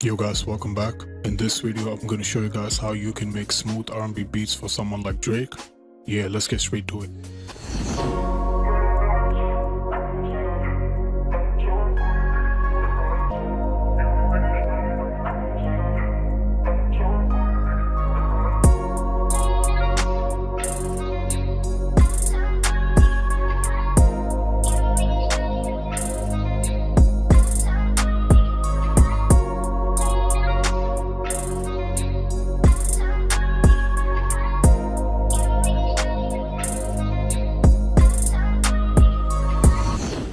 Yo guys, welcome back. In this video, I'm going to show you guys how you can make smooth R&B beats for someone like Drake. Yeah, let's get straight to it.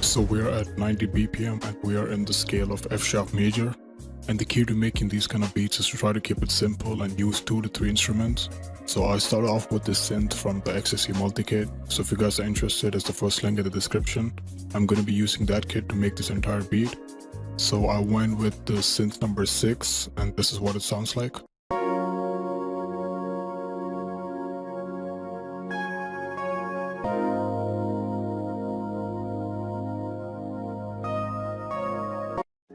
So we are at 90 BPM and we are in the scale of F sharp major. And the key to making these kind of beats is to try to keep it simple and use 2 to 3 instruments. So I started off with this synth from the XSC multi-kit. So if you guys are interested, it's the first link in the description. I'm going to be using that kit to make this entire beat. So I went with the synth number 6 and this is what it sounds like.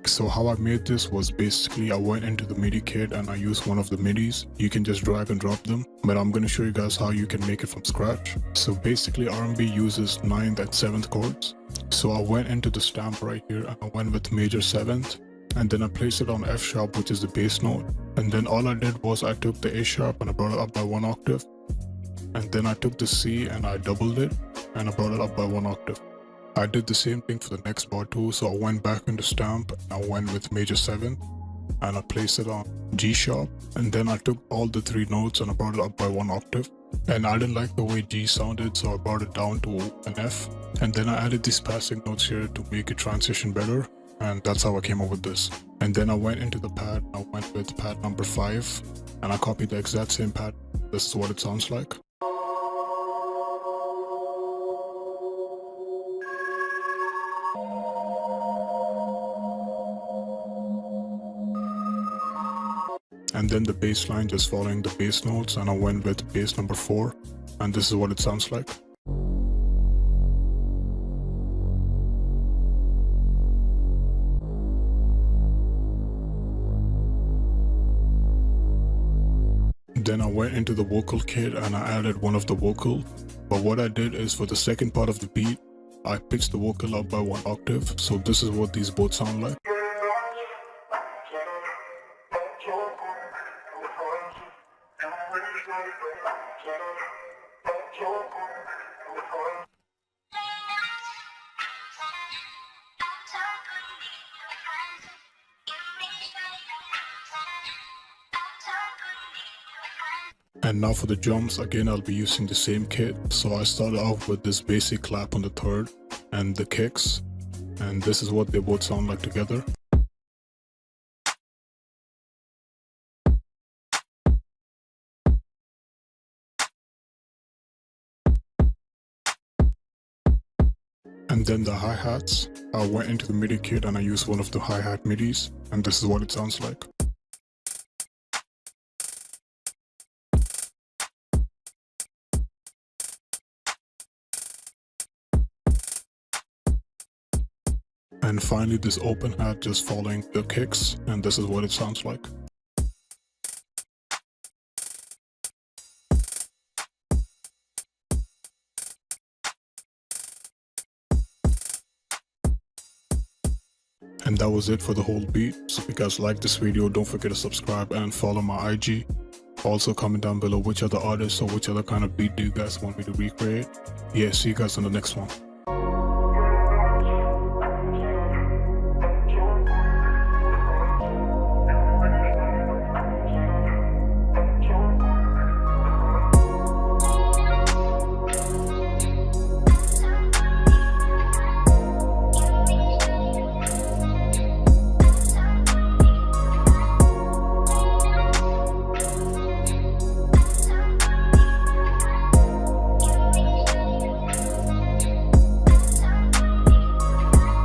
So how I made this was basically I went into the MIDI kit and I used one of the MIDIs. You can just drag and drop them, but I'm going to show you guys how you can make it from scratch. So basically R&B uses 9th and 7th chords. So I went into the stamp right here and I went with major 7th, and then I placed it on F sharp, which is the bass note. And then all I did was I took the A sharp and I brought it up by 1 octave. And then I took the C and I doubled it and I brought it up by 1 octave. I did the same thing for the next bar too, so I went back into stamp and I went with major 7 and I placed it on G sharp, and then I took all the 3 notes and I brought it up by 1 octave. And I didn't like the way G sounded, so I brought it down to an F, and then I added these passing notes here to make it transition better, and that's how I came up with this. And then I went into the pad and I went with pad number 5 and I copied the exact same pad. This is what it sounds like. And then the bass line just following the bass notes, and I went with bass number 4 and this is what it sounds like. Then I went into the vocal kit and I added one of the vocal, but what I did is for the second part of the beat I pitched the vocal up by 1 octave, so this is what these both sound like. And now for the drums, again I'll be using the same kit. So I started off with this basic clap on the 3rd and the kicks, and this is what they both sound like together. And then the hi-hats, I went into the MIDI kit and I used one of the hi-hat MIDIs, and this is what it sounds like. And finally this open hat just following the kicks, and this is what it sounds like. And that was it for the whole beat. So if you guys like this video, don't forget to subscribe and follow my IG. Also comment down below which other artists or which other kind of beat do you guys want me to recreate. Yeah, see you guys on the next one.